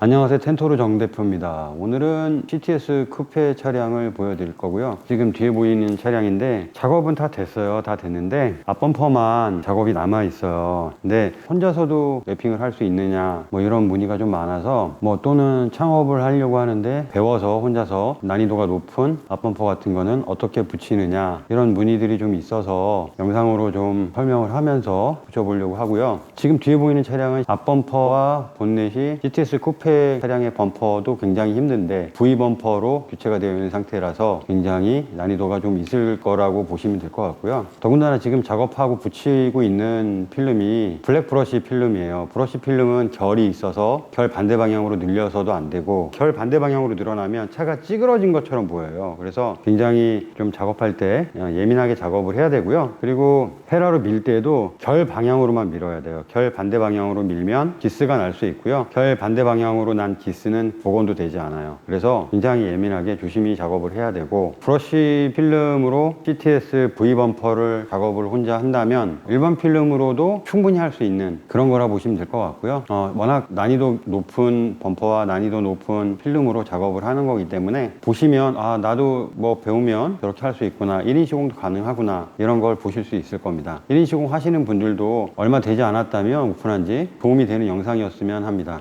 안녕하세요, 텐토르 정 대표입니다. 오늘은 CTS 쿠페 차량을 보여드릴 거고요. 지금 뒤에 보이는 차량인데 작업은 다 됐어요. 다 됐는데 앞범퍼만 작업이 남아 있어요. 근데 혼자서도 랩핑을 할 수 있느냐 뭐 이런 문의가 좀 많아서 뭐 또는 창업을 하려고 하는데 배워서 혼자서 난이도가 높은 앞범퍼 같은 거는 어떻게 붙이느냐 이런 문의들이 좀 있어서 영상으로 좀 설명을 하면서 붙여보려고 하고요. 지금 뒤에 보이는 차량은 앞범퍼와 본넷이 CTS 쿠페 차량의 범퍼도 굉장히 힘든데 V 범퍼로 교체가 되어 있는 상태라서 굉장히 난이도가 좀 있을 거라고 보시면 될 것 같고요. 더군다나 지금 작업하고 붙이고 있는 필름이 블랙 브러쉬 필름이에요. 브러쉬 필름은 결이 있어서 결 반대 방향으로 늘려서도 안 되고 결 반대 방향으로 늘어나면 차가 찌그러진 것처럼 보여요. 그래서 굉장히 좀 작업할 때 예민하게 작업을 해야 되고요. 그리고 헤라로 밀 때도 결 방향으로만 밀어야 돼요. 결 반대 방향으로 밀면 기스가 날 수 있고요. 결 반대 방향으로 난 기스는 복원도 되지 않아요. 그래서 굉장히 예민하게 조심히 작업을 해야 되고, 브러쉬 필름으로 CTS V 범퍼를 작업을 혼자 한다면 일반 필름으로도 충분히 할 수 있는 그런 거라 보시면 될 것 같고요. 워낙 난이도 높은 범퍼와 난이도 높은 필름으로 작업을 하는 거기 때문에 보시면 나도 뭐 배우면 저렇게 할 수 있구나, 1인 시공도 가능하구나 이런 걸 보실 수 있을 겁니다. 1인 시공 하시는 분들도 얼마 되지 않았다면 오픈한 지 도움이 되는 영상이었으면 합니다.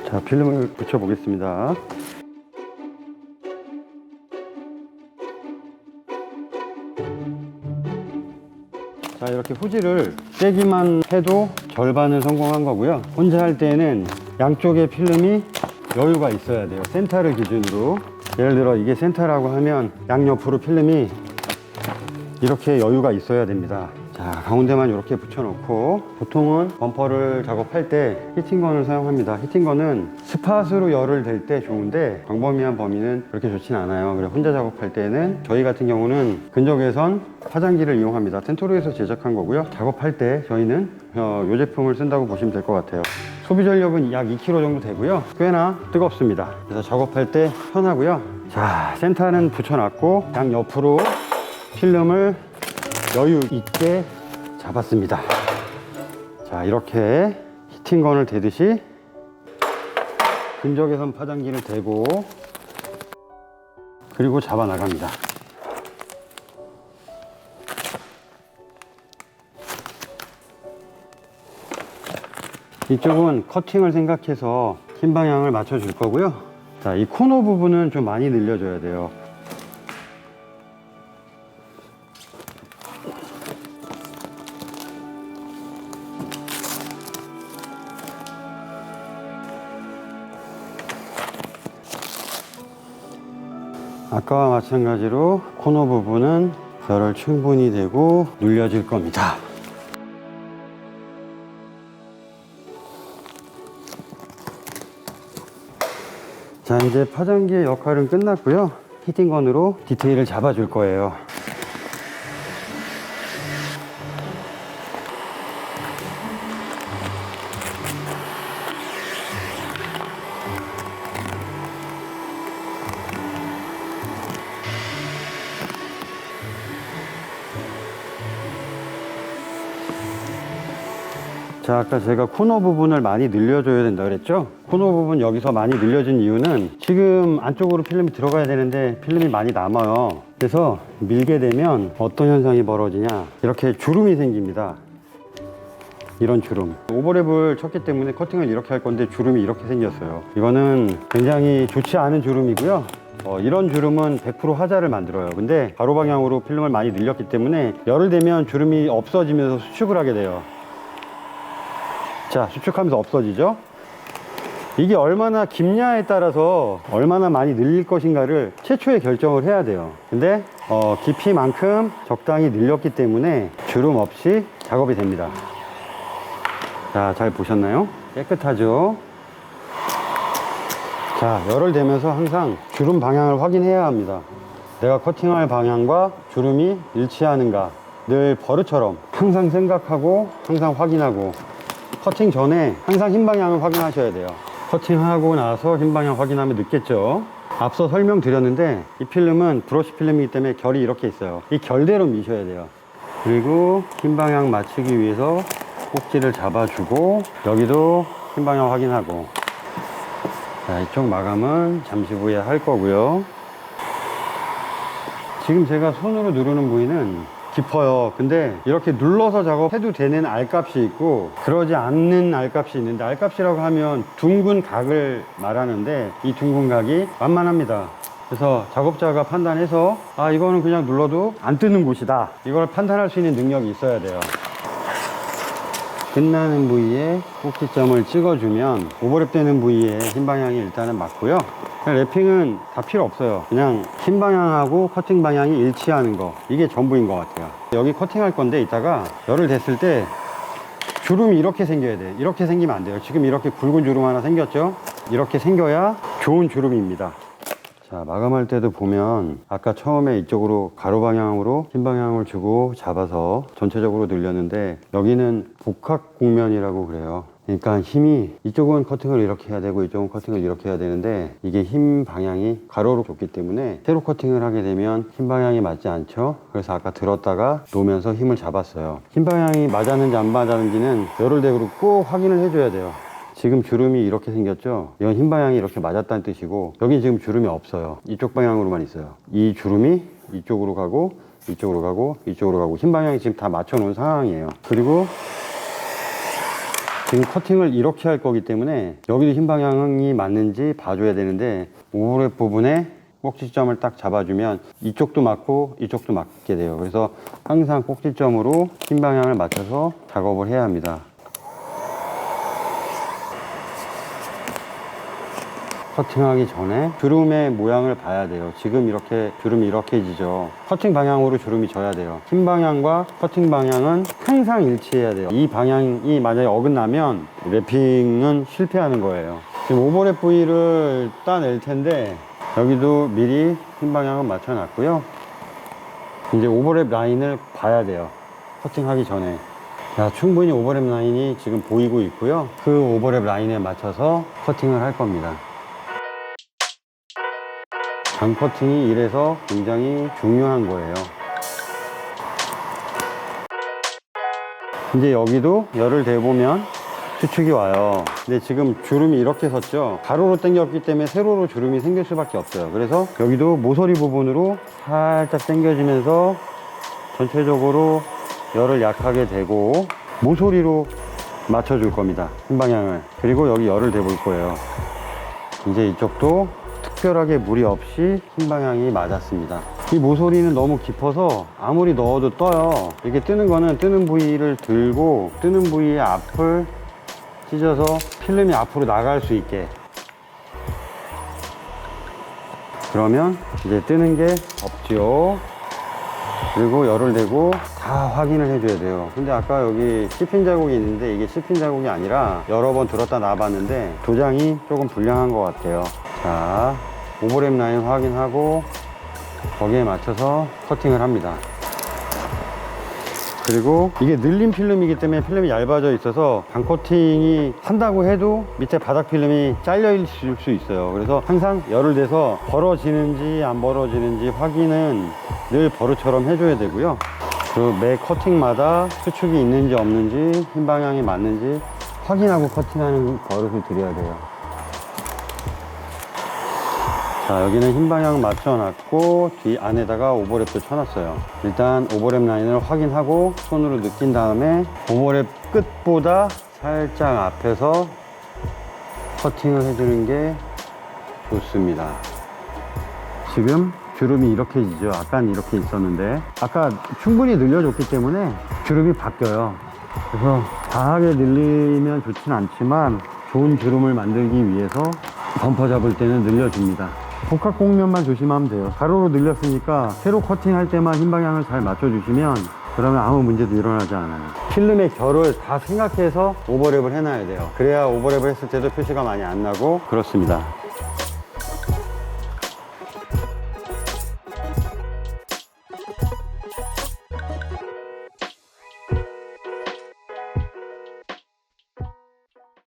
자, 필름을 붙여 보겠습니다. 자, 이렇게 후지를 떼기만 해도 절반을 성공한 거고요. 혼자 할 때는 양쪽의 필름이 여유가 있어야 돼요. 센터를 기준으로. 예를 들어 이게 센터라고 하면 양옆으로 필름이 이렇게 여유가 있어야 됩니다. 자, 가운데만 이렇게 붙여놓고, 보통은 범퍼를 작업할 때 히팅건을 사용합니다. 히팅건은 스팟으로 열을 댈 때 좋은데 광범위한 범위는 그렇게 좋진 않아요. 그래서 혼자 작업할 때는 저희 같은 경우는 근적외선 파장기를 이용합니다. 텐토르에서 제작한 거고요. 작업할 때 저희는 이 제품을 쓴다고 보시면 될 것 같아요. 소비 전력은 약 2kg 정도 되고요. 꽤나 뜨겁습니다. 그래서 작업할 때 편하고요. 자, 센터는 붙여놨고 양옆으로 필름을 여유 있게 잡았습니다. 자, 이렇게 히팅건을 대듯이 근적외선 파장기를 대고 그리고 잡아 나갑니다. 이쪽은 커팅을 생각해서 흰 방향을 맞춰 줄 거고요. 자, 이 코너 부분은 좀 많이 늘려줘야 돼요. 아까와 마찬가지로 코너 부분은 열을 충분히 대고 눌려질 겁니다. 자, 이제 파장기의 역할은 끝났고요. 히팅건으로 디테일을 잡아줄 거예요. 자, 아까 제가 코너 부분을 많이 늘려줘야 된다 그랬죠? 코너 부분 여기서 많이 늘려진 이유는 지금 안쪽으로 필름이 들어가야 되는데 필름이 많이 남아요. 그래서 밀게 되면 어떤 현상이 벌어지냐, 이렇게 주름이 생깁니다. 이런 주름. 오버랩을 쳤기 때문에 커팅을 이렇게 할 건데 주름이 이렇게 생겼어요. 이거는 굉장히 좋지 않은 주름이고요. 이런 주름은 100% 하자를 만들어요. 근데 가로 방향으로 필름을 많이 늘렸기 때문에 열을 대면 주름이 없어지면서 수축을 하게 돼요. 자, 수축하면서 없어지죠? 이게 얼마나 깊냐에 따라서 얼마나 많이 늘릴 것인가를 최초에 결정을 해야 돼요. 근데 깊이만큼 적당히 늘렸기 때문에 주름 없이 작업이 됩니다. 자, 잘 보셨나요? 깨끗하죠? 자, 열을 대면서 항상 주름 방향을 확인해야 합니다. 내가 커팅할 방향과 주름이 일치하는가, 늘 버릇처럼 항상 생각하고 항상 확인하고, 커팅 전에 항상 흰 방향을 확인하셔야 돼요. 커팅하고 나서 흰 방향 확인하면 늦겠죠. 앞서 설명드렸는데 이 필름은 브러쉬 필름이기 때문에 결이 이렇게 있어요. 이 결대로 미셔야 돼요. 그리고 흰 방향 맞추기 위해서 꼭지를 잡아주고, 여기도 흰 방향 확인하고, 자, 이쪽 마감은 잠시 후에 할 거고요. 지금 제가 손으로 누르는 부위는 깊어요. 근데 이렇게 눌러서 작업해도 되는 알값이 있고 그러지 않는 알값이 있는데, 알값이라고 하면 둥근 각을 말하는데 이 둥근 각이 만만합니다. 그래서 작업자가 판단해서 아, 이거는 그냥 눌러도 안 뜨는 곳이다, 이걸 판단할 수 있는 능력이 있어야 돼요. 끝나는 부위에 꼭지점을 찍어주면 오버랩 되는 부위에 흰 방향이 일단은 맞고요. 랩핑은 다 필요 없어요. 그냥 흰 방향하고 커팅 방향이 일치하는 거, 이게 전부인 것 같아요. 여기 커팅할 건데 이따가 열을 댔을 때 주름이 이렇게 생겨야 돼요. 이렇게 생기면 안 돼요. 지금 이렇게 굵은 주름 하나 생겼죠? 이렇게 생겨야 좋은 주름입니다. 자, 마감할 때도 보면 아까 처음에 이쪽으로 가로 방향으로 흰 방향을 주고 잡아서 전체적으로 늘렸는데, 여기는 복합 곡면이라고 그래요. 그러니까 힘이 이쪽은 커팅을 이렇게 해야 되고 이쪽은 커팅을 이렇게 해야 되는데, 이게 힘 방향이 가로로 줬기 때문에 세로 커팅을 하게 되면 힘 방향이 맞지 않죠. 그래서 아까 들었다가 놓으면서 힘을 잡았어요. 힘 방향이 맞았는지 안 맞았는지는 열을 대고 꼭 확인을 해줘야 돼요. 지금 주름이 이렇게 생겼죠? 이건 흰 방향이 이렇게 맞았다는 뜻이고, 여기 지금 주름이 없어요. 이쪽 방향으로만 있어요. 이 주름이 이쪽으로 가고 이쪽으로 가고 이쪽으로 가고, 흰 방향이 지금 다 맞춰 놓은 상황이에요. 그리고 지금 커팅을 이렇게 할 거기 때문에 여기도 흰 방향이 맞는지 봐줘야 되는데, 오버랩 부분에 꼭지점을 딱 잡아주면 이쪽도 맞고 이쪽도 맞게 돼요. 그래서 항상 꼭지점으로 흰 방향을 맞춰서 작업을 해야 합니다. 커팅하기 전에 주름의 모양을 봐야 돼요. 지금 이렇게 주름이 이렇게 지죠. 커팅 방향으로 주름이 져야 돼요. 흰 방향과 커팅 방향은 항상 일치해야 돼요. 이 방향이 만약에 어긋나면 랩핑은 실패하는 거예요. 지금 오버랩 부위를 따낼 텐데 여기도 미리 흰 방향을 맞춰 놨고요. 이제 오버랩 라인을 봐야 돼요. 커팅하기 전에. 자, 충분히 오버랩 라인이 지금 보이고 있고요. 그 오버랩 라인에 맞춰서 커팅을 할 겁니다. 장 커팅이 이래서 굉장히 중요한 거예요. 이제 여기도 열을 대보면 수축이 와요. 근데 지금 주름이 이렇게 섰죠. 가로로 당겼기 때문에 세로로 주름이 생길 수밖에 없어요. 그래서 여기도 모서리 부분으로 살짝 당겨지면서 전체적으로 열을 약하게 대고 모서리로 맞춰줄 겁니다. 흰 방향을. 그리고 여기 열을 대볼 거예요. 이제 이쪽도 특별하게 무리 없이 흰 방향이 맞았습니다. 이 모서리는 너무 깊어서 아무리 넣어도 떠요. 이렇게 뜨는 거는 뜨는 부위를 들고 뜨는 부위의 앞을 찢어서 필름이 앞으로 나갈 수 있게, 그러면 이제 뜨는 게 없지요. 그리고 열을 대고 다 확인을 해줘야 돼요. 근데 아까 여기 씹힌 자국이 있는데 이게 씹힌 자국이 아니라 여러 번 들었다 놔봤는데 도장이 조금 불량한 것 같아요. 자, 오버랩 라인 확인하고 거기에 맞춰서 커팅을 합니다. 그리고 이게 늘린 필름이기 때문에 필름이 얇아져 있어서 방 코팅이 한다고 해도 밑에 바닥 필름이 잘려 있을 수 있어요. 그래서 항상 열을 대서 벌어지는지 안 벌어지는지 확인은 늘 버릇처럼 해줘야 되고요. 그 매 커팅마다 수축이 있는지 없는지 흰 방향이 맞는지 확인하고 커팅하는 버릇을 들여야 돼요. 자, 여기는 흰 방향 맞춰놨고 뒤 안에다가 오버랩도 쳐놨어요. 일단 오버랩 라인을 확인하고 손으로 느낀 다음에 오버랩 끝보다 살짝 앞에서 커팅을 해주는 게 좋습니다. 지금 주름이 이렇게 지죠. 아까는 이렇게 있었는데 아까 충분히 늘려줬기 때문에 주름이 바뀌어요. 그래서 과하게 늘리면 좋진 않지만 좋은 주름을 만들기 위해서 범퍼 잡을 때는 늘려줍니다. 복합 곡면만 조심하면 돼요. 가로로 늘렸으니까 세로 커팅할 때만 흰 방향을 잘 맞춰주시면 그러면 아무 문제도 일어나지 않아요. 필름의 결을 다 생각해서 오버랩을 해놔야 돼요. 그래야 오버랩을 했을 때도 표시가 많이 안 나고 그렇습니다.